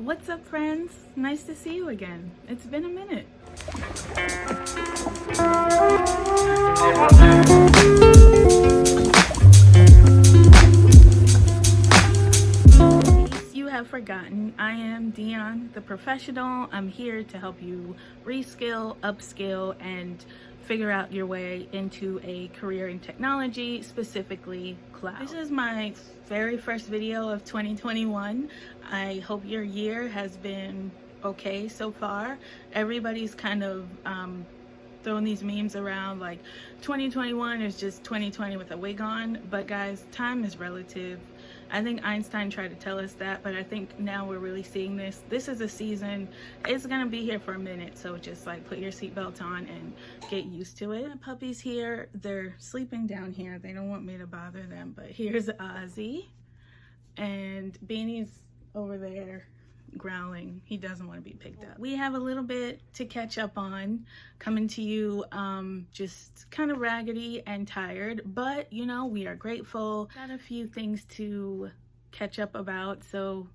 What's up, friends? Nice to see you again. It's been a minute. In case you have forgotten, I am Deonn The Professional. I'm here to help you reskill, upskill, and figure out your way into a career in technology, specifically cloud. This is my very first video of 2021. I hope your year has been okay so far. Everybody's kind of throwing these memes around like 2021 is just 2020 with a wig on, but guys, time is relative. I think Einstein tried to tell us that, but I think now we're really seeing this. This is a season. It's gonna be here for a minute, so just like put your seatbelt on and get used to it. My puppy's here. They're sleeping down here. They don't want me to bother them, but here's Ozzy, and Beanie's over there growling. He doesn't want to be picked up. We have a little bit to catch up on, coming to you just kind of raggedy and tired, but you know, we are grateful. Got a few things to catch up about, so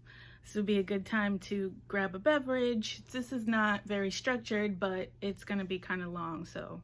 this would be a good time to grab a beverage. This is not very structured, but it's gonna be kind of long, so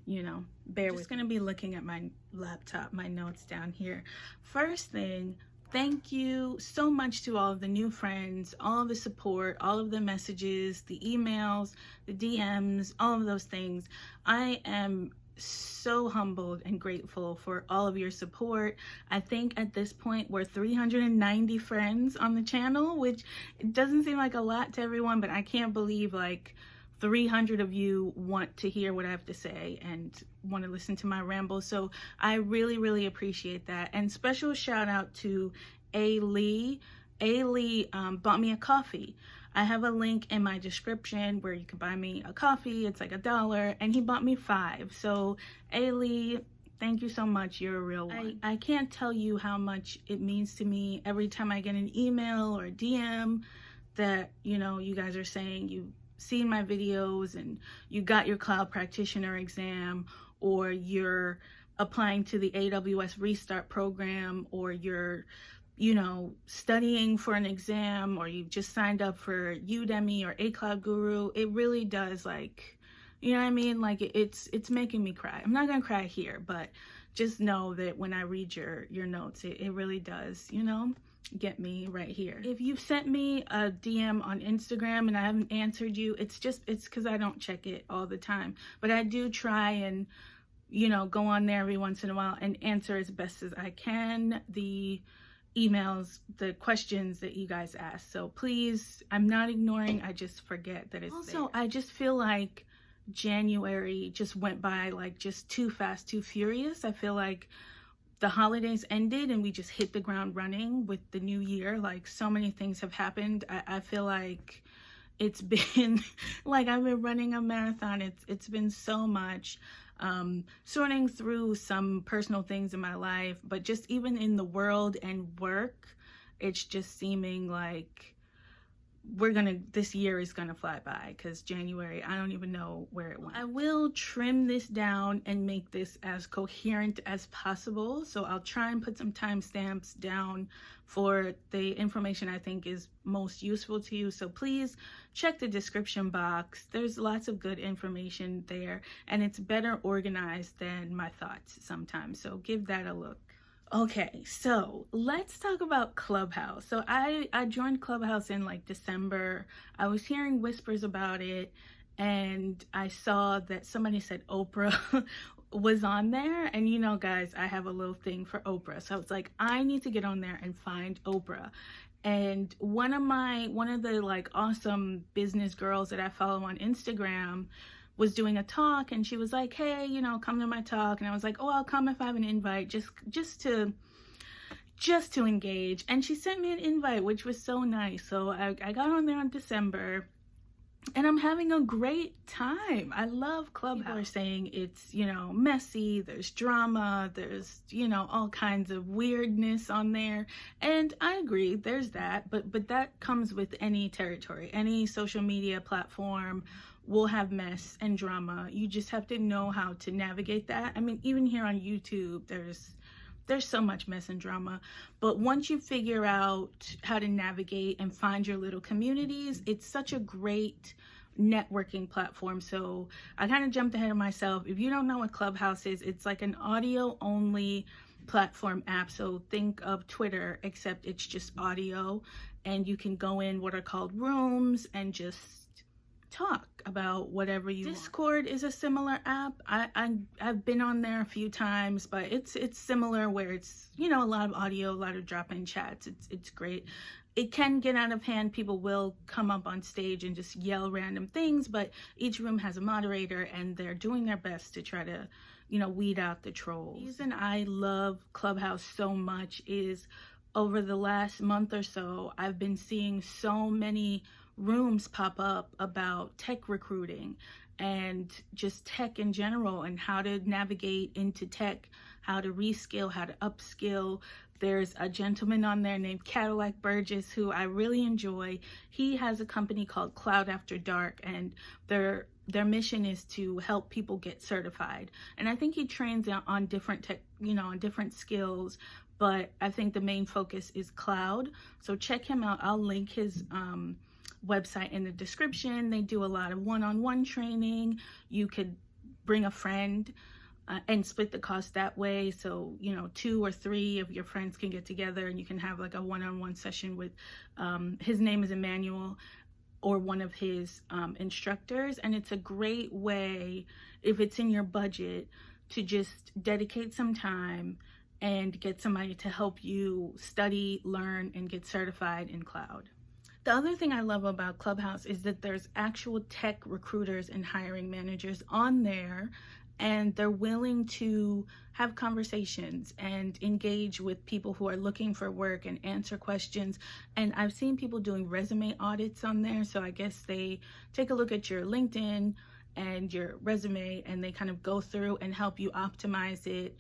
you know, bear with me. Just gonna be looking at my laptop, my notes down here. First thing, thank you so much to all of the new friends, all of the support, all of the messages, the emails, the DMs, all of those things. I am so humbled and grateful for all of your support. I think at this point we're 390 friends on the channel, which it doesn't seem like a lot to everyone, but I can't believe like 300 of you want to hear what I have to say and want to listen to my rambles. So I really appreciate that. And special shout out to A. Lee. A. Lee bought me a coffee. I have a link in my description where you can buy me a coffee. It's like $1, and he bought me 5. So A. Lee, thank you so much. You're a real one. I can't tell you how much it means to me every time I get an email or a DM that, you know, you guys are saying you seen my videos and you got your cloud practitioner exam, or you're applying to the AWS Restart program, or you're, you know, studying for an exam, or you just signed up for Udemy or A Cloud Guru. It really does, like, you know what I mean? Like it's making me cry. I'm not gonna cry here, but just know that when I read your notes, it really does, you know, get me right here. If you've sent me a DM on Instagram and I haven't answered you, it's because I don't check it all the time, but I do try and, you know, go on there every once in a while and answer as best as I can the emails, the questions that you guys ask. So please, I'm not ignoring, I just forget that it's also there. I just feel like January just went by like just too fast, too furious. I feel like the holidays ended and we just hit the ground running with the new year. Like so many things have happened. I feel like it's been like I've been running a marathon. It's been so much, sorting through some personal things in my life, but just even in the world and work, it's just seeming like this year is gonna fly by, because January, I don't even know where it went. I will trim this down and make this as coherent as possible, so I'll try and put some timestamps down for the information I think is most useful to you. So please check the description box. There's lots of good information there, and it's better organized than my thoughts sometimes, so give that a look. Okay, so let's talk about Clubhouse. So I joined Clubhouse in like December. I was hearing whispers about it, and I saw that somebody said Oprah was on there. And you know, guys, I have a little thing for Oprah. So it's like, I need to get on there and find Oprah. And one of the like awesome business girls that I follow on Instagram was doing a talk, and she was like, hey, you know, come to my talk. And I was like, oh, I'll come if I have an invite, just to engage. And she sent me an invite, which was so nice. So I got on there in December, and I'm having a great time. I love Clubhouse. People are saying it's, you know, messy, there's drama, there's, you know, all kinds of weirdness on there. And I agree, there's that, but that comes with any territory. Any social media platform will have mess and drama. You just have to know how to navigate that. I mean, even here on YouTube, there's there's so much mess and drama, but once you figure out how to navigate and find your little communities, it's such a great networking platform. So I kind of jumped ahead of myself. If you don't know what Clubhouse is, it's like an audio only platform app. So think of Twitter, except it's just audio, and you can go in what are called rooms and just talk about whatever you want. Discord is a similar app. I've been on there a few times, but it's similar, where it's, you know, a lot of audio, a lot of drop-in chats. It's great. It can get out of hand. People will come up on stage and just yell random things, but each room has a moderator and they're doing their best to try to, you know, weed out the trolls. The reason I love Clubhouse so much is over the last month or so, I've been seeing so many rooms pop up about tech recruiting and just tech in general, and how to navigate into tech, how to reskill, how to upskill. There's a gentleman on there named Cadillac Burgess who I really enjoy. He has a company called Cloud After Dark, and their mission is to help people get certified. And I think he trains on different tech, you know, on different skills, but I think the main focus is cloud. So check him out. I'll link his website in the description. They do a lot of one-on-one training. You could bring a friend and split the cost that way. So, you know, 2 or 3 of your friends can get together and you can have like a one-on-one session with, his name is Emmanuel, or one of his instructors. And it's a great way, if it's in your budget, to just dedicate some time and get somebody to help you study, learn, and get certified in cloud. The other thing I love about Clubhouse is that there's actual tech recruiters and hiring managers on there, and they're willing to have conversations and engage with people who are looking for work and answer questions. And I've seen people doing resume audits on there. So I guess they take a look at your LinkedIn and your resume, and they kind of go through and help you optimize it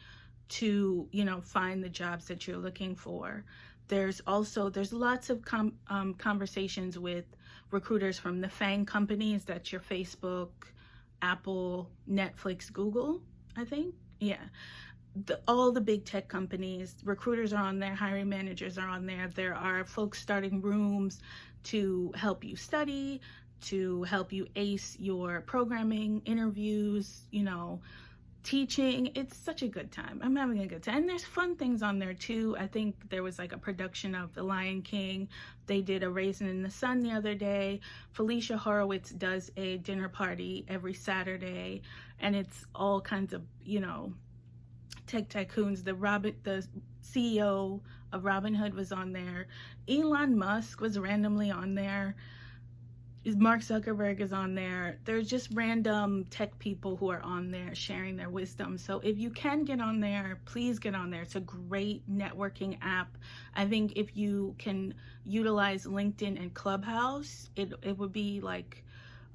to, you know, find the jobs that you're looking for. There's lots of conversations with recruiters from the FANG companies. That's your Facebook, Apple, Netflix, Google, I think. Yeah. All the big tech companies, recruiters are on there, hiring managers are on there. There are folks starting rooms to help you study, to help you ace your programming interviews, you know, teaching. It's such a good time. I'm having a good time. And there's fun things on there too. I think there was like a production of The Lion King. They did a Raisin in the Sun the other day. Felicia Horowitz does a dinner party every Saturday, and it's all kinds of, you know, tech tycoons. The CEO of Robinhood was on there. Elon Musk was randomly on there. Mark Zuckerberg is on there. There's just random tech people who are on there sharing their wisdom. So if you can get on there, please get on there. It's a great networking app. I think if you can utilize LinkedIn and Clubhouse, it would be like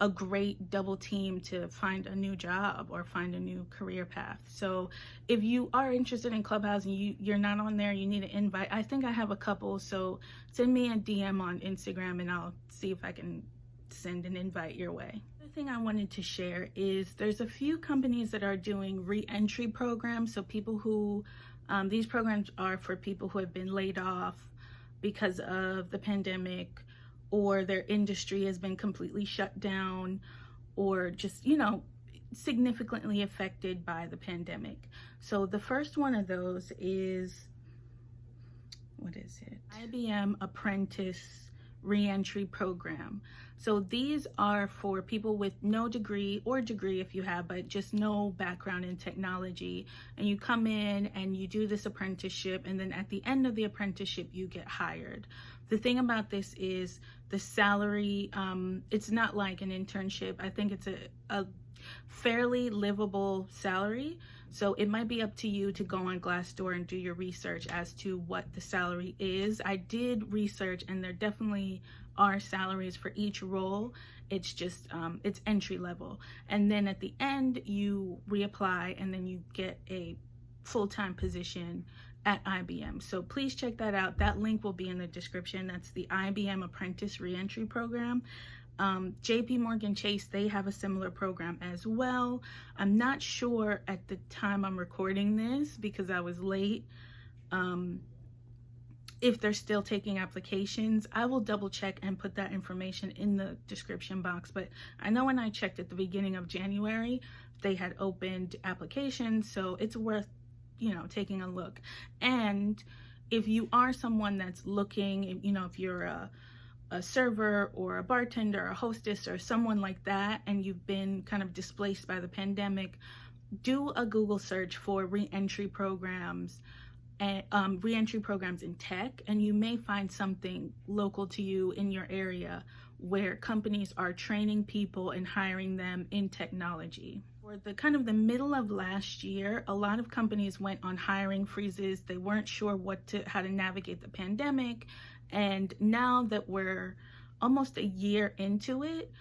a great double team to find a new job or find a new career path. So if you are interested in Clubhouse and you're not on there, you need an invite. I think I have a couple, so send me a DM on Instagram and I'll see if I can send an invite your way. The thing I wanted to share is there's a few companies that are doing re-entry programs. So people who, these programs are for people who have been laid off because of the pandemic, or their industry has been completely shut down, or just, you know, significantly affected by the pandemic. So the first one of those is, what is it? IBM Apprentice Reentry Program. So these are for people with no degree, or degree if you have, but just no background in technology. And you come in and you do this apprenticeship, and then at the end of the apprenticeship, you get hired. The thing about this is the salary, it's not like an internship. I think it's a fairly livable salary. So it might be up to you to go on Glassdoor and do your research as to what the salary is. I did research, and there definitely are salaries for each role. It's just, it's entry level. And then at the end, you reapply, and then you get a full-time position at IBM. So please check that out. That link will be in the description. That's the IBM Apprentice Reentry Program. JP Morgan Chase, they have a similar program as well. I'm not sure at the time I'm recording this because I was late, if they're still taking applications. I will double check and put that information in the description box. But I know when I checked at the beginning of January, they had opened applications, so it's worth, taking a look. And if you are someone that's looking, if you're a server or a bartender or a hostess or someone like that, and you've been kind of displaced by the pandemic, do a Google search for re-entry programs and re-entry programs in tech, and you may find something local to you in your area where companies are training people and hiring them in technology. For the kind of the middle of last year, a lot of companies went on hiring freezes. They weren't sure how to navigate the pandemic. And now that we're almost a year into it,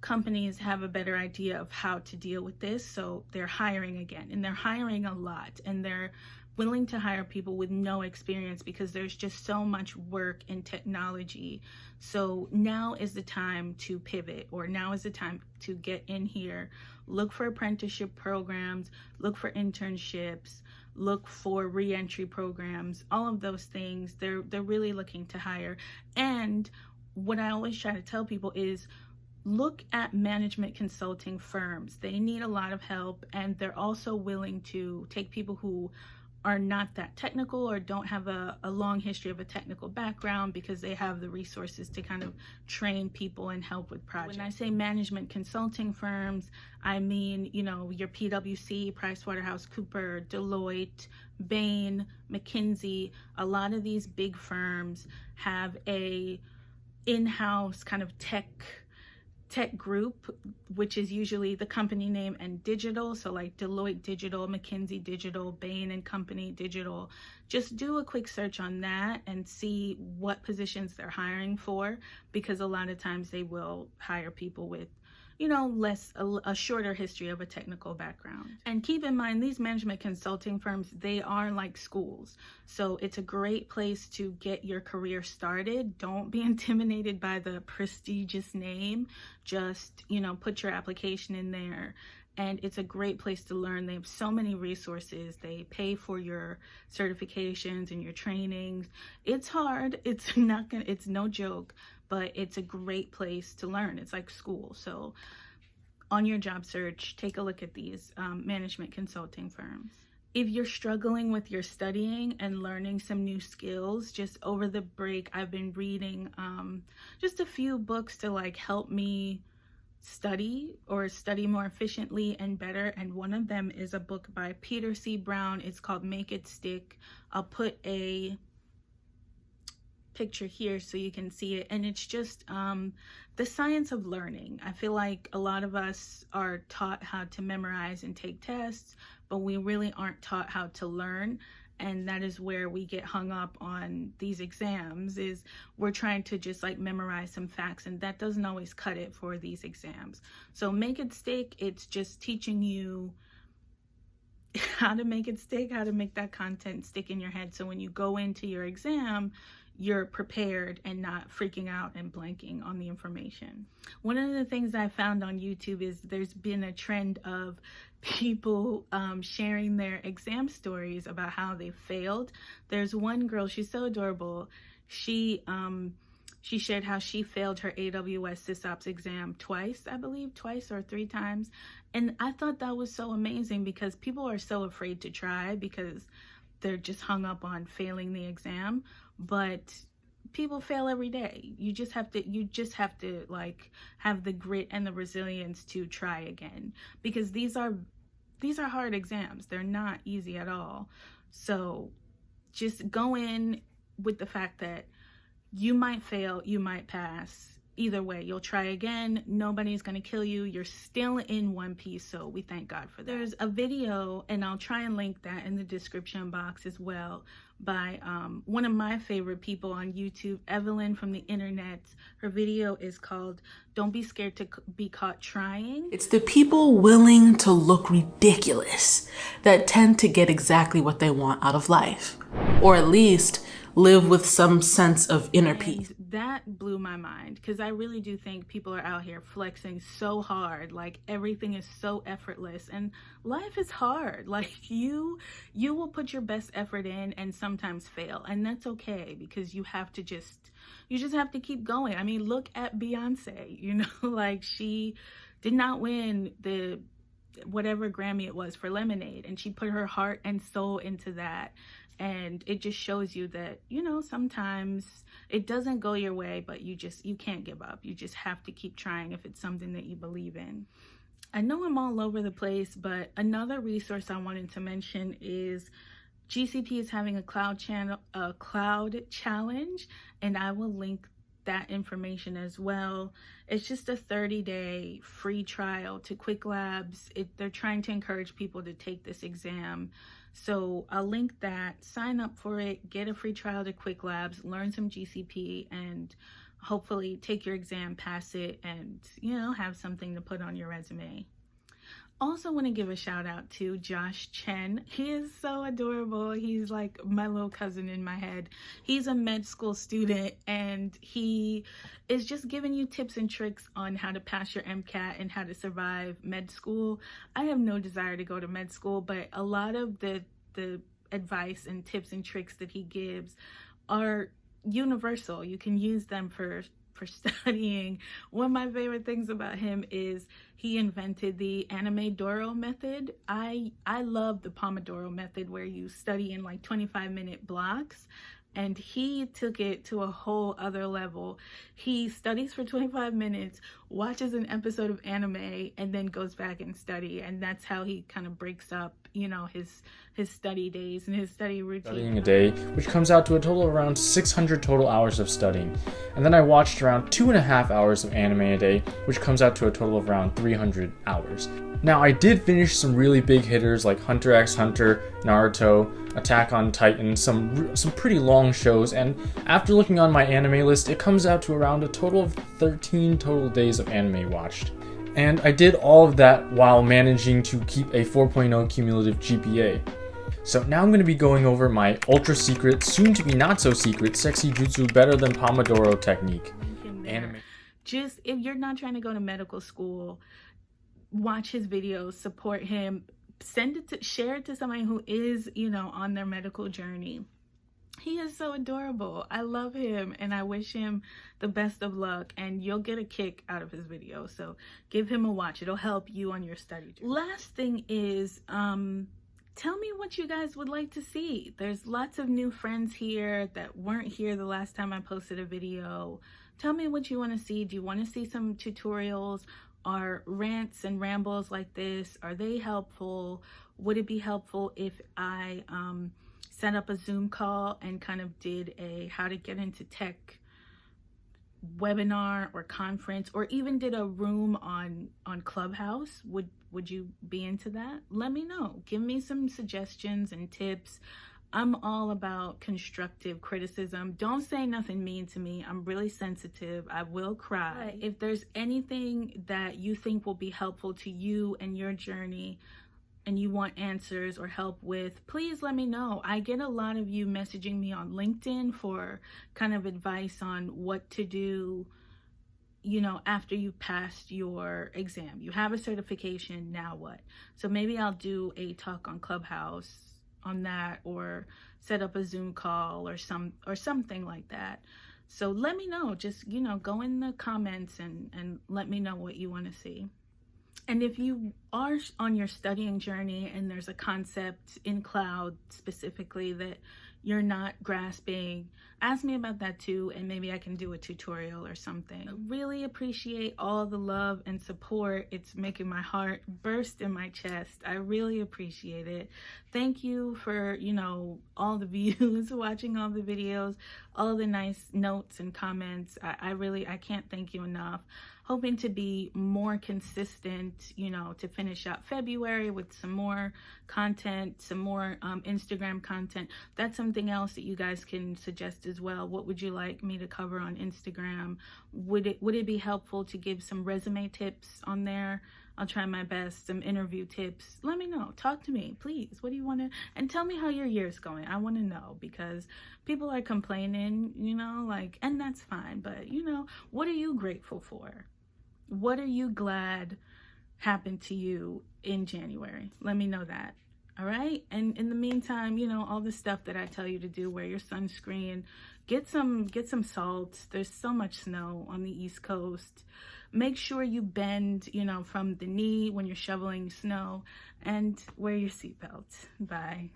companies have a better idea of how to deal with this. So they're hiring again, and they're hiring a lot, and they're willing to hire people with no experience because there's just so much work in technology. So now is the time to pivot, or now is the time to get in here, look for apprenticeship programs, look for internships, look for re-entry programs, all of those things. They're really looking to hire. And what I always try to tell people is, look at management consulting firms. They need a lot of help, and they're also willing to take people who are not that technical or don't have a long history of a technical background, because they have the resources to kind of train people and help with projects. When I say management consulting firms, I mean, your PwC, PricewaterhouseCoopers, Deloitte, Bain, McKinsey. A lot of these big firms have a in-house kind of tech group, which is usually the company name and digital. So like Deloitte Digital, McKinsey Digital, Bain and Company Digital. Just do a quick search on that and see what positions they're hiring for, because a lot of times they will hire people with a shorter history of a technical background. And keep in mind, these management consulting firms, they are like schools. So it's a great place to get your career started. Don't be intimidated by the prestigious name. Just, put your application in there. And it's a great place to learn. They have so many resources. They pay for your certifications and your trainings. It's hard. It's no joke, but it's a great place to learn. It's like school. So on your job search, take a look at these management consulting firms. If you're struggling with your studying and learning some new skills, just over the break, I've been reading just a few books to help me study more efficiently and better. And one of them is a book by Peter C. Brown. It's called Make It Stick. I'll put a picture here so you can see it. And it's just the science of learning. I feel like a lot of us are taught how to memorize and take tests, but we really aren't taught how to learn. And that is where we get hung up on these exams, is we're trying to just memorize some facts, and that doesn't always cut it for these exams. So Make It Stick, it's just teaching you how to make it stick, how to make that content stick in your head. So when you go into your exam, you're prepared and not freaking out and blanking on the information. One of the things I found on YouTube is there's been a trend of people sharing their exam stories about how they failed. There's one girl, she's so adorable. She shared how she failed her AWS SysOps exam twice, I believe, twice or three times. And I thought that was so amazing, because people are so afraid to try because they're just hung up on failing the exam. But people fail every day. You just have to have the grit and the resilience to try again, because these are hard exams. They're not easy at all. So just go in with the fact that you might fail, you might pass. Either way, you'll try again. Nobody's going to kill you. You're still in one piece, so we thank God for that. There's a video, and I'll try and link that in the description box as well, by one of my favorite people on YouTube, Evelyn from the internet. Her video is called Don't Be Scared to Be Caught Trying. It's the people willing to look ridiculous that tend to get exactly what they want out of life, or at least live with some sense of inner peace. that blew my mind, because I really do think people are out here flexing so hard, like everything is so effortless, and life is hard. Like you will put your best effort in and sometimes fail, and that's okay, because you just have to keep going. I mean, look at Beyonce, you know, like she did not win the whatever Grammy it was for Lemonade, and she put her heart and soul into that. And it just shows you that, you know, sometimes it doesn't go your way, but you can't give up. You just have to keep trying if it's something that you believe in. I know I'm all over the place, but another resource I wanted to mention is GCP is having a cloud challenge, and I will link that information as well. It's just a 30-day free trial to Quick Labs. They're trying to encourage people to take this exam. So I'll link that, sign up for it, get a free trial to Quick Labs, learn some GCP, and hopefully take your exam, pass it, and, you know, have something to put on your resume. Also want to give a shout out to Josh Chen. He is so adorable. He's like my little cousin in my head. He's a med school student, and he is just giving you tips and tricks on how to pass your MCAT and how to survive med school. I have no desire to go to med school, but a lot of the advice and tips and tricks that he gives are universal. You can use them for studying. One of my favorite things about him is he invented the animedoro method. I love the Pomodoro method, where you study in like 25-minute blocks, and he took it to a whole other level. He studies for 25 minutes, watches an episode of anime, and then goes back and study, and that's how he kind of breaks up, you know, his study days and his study routine. Studying a day, which comes out to a total of around 600 total hours of studying. And then I watched around 2.5 hours of anime a day, which comes out to a total of around 300 hours. Now, I did finish some really big hitters like Hunter x Hunter, Naruto, Attack on Titan, some pretty long shows, and after looking on my anime list, it comes out to around a total of 13 total days of anime watched. And I did all of that while managing to keep a 4.0 cumulative GPA. So now I'm going to be going over my ultra secret, soon to be not so secret, sexy jutsu better than Pomodoro technique. Anime. Just, if you're not trying to go to medical school, watch his videos, support him, share it to somebody who is, you know, on their medical journey. He is so adorable. I love him, and I wish him the best of luck, and you'll get a kick out of his video. So give him a watch. It'll help you on your study journey. Last thing is, tell me what you guys would like to see. There's lots of new friends here that weren't here the last time I posted a video. Tell me what you want to see. Do you want to see some tutorials? Are rants and rambles like this, are they helpful? Would it be helpful if I set up a Zoom call and kind of did a how to get into tech webinar or conference, or even did a room on Clubhouse? Would you be into that? Let me know. Give me some suggestions and tips. I'm all about constructive criticism. Don't say nothing mean to me. I'm really sensitive. I will cry. Right. If there's anything that you think will be helpful to you and your journey, and you want answers or help with, please let me know. I get a lot of you messaging me on LinkedIn for kind of advice on what to do, you know, after you passed your exam. You have a certification, now what? So maybe I'll do a talk on Clubhouse on that, or set up a Zoom call or something like that. So let me know. Just, you know, go in the comments and let me know what you want to see. And if you are on your studying journey and there's a concept in cloud specifically that you're not grasping, ask me about that too, and maybe I can do a tutorial or something. I really appreciate all the love and support. It's making my heart burst in my chest. I really appreciate it. Thank you for, you know, all the views, watching all the videos, all the nice notes and comments. I can't thank you enough. Hoping to be more consistent, you know, to finish out February with some more content, some more Instagram content. That's something else that you guys can suggest as well. What would you like me to cover on Instagram? Would it be helpful to give some resume tips on there? I'll try my best. Some interview tips. Let me know. Talk to me, please. What do you want to, and tell me how your year's going. I want to know, because people are complaining, you know, like, and that's fine. But, you know, what are you grateful for? What are you glad happened to you in January? Let me know that. All right. And in the meantime, you know, all the stuff that I tell you to do, wear your sunscreen, get some salt. There's so much snow on the East Coast. Make sure you bend, you know, from the knee when you're shoveling snow, and wear your seatbelt. Bye.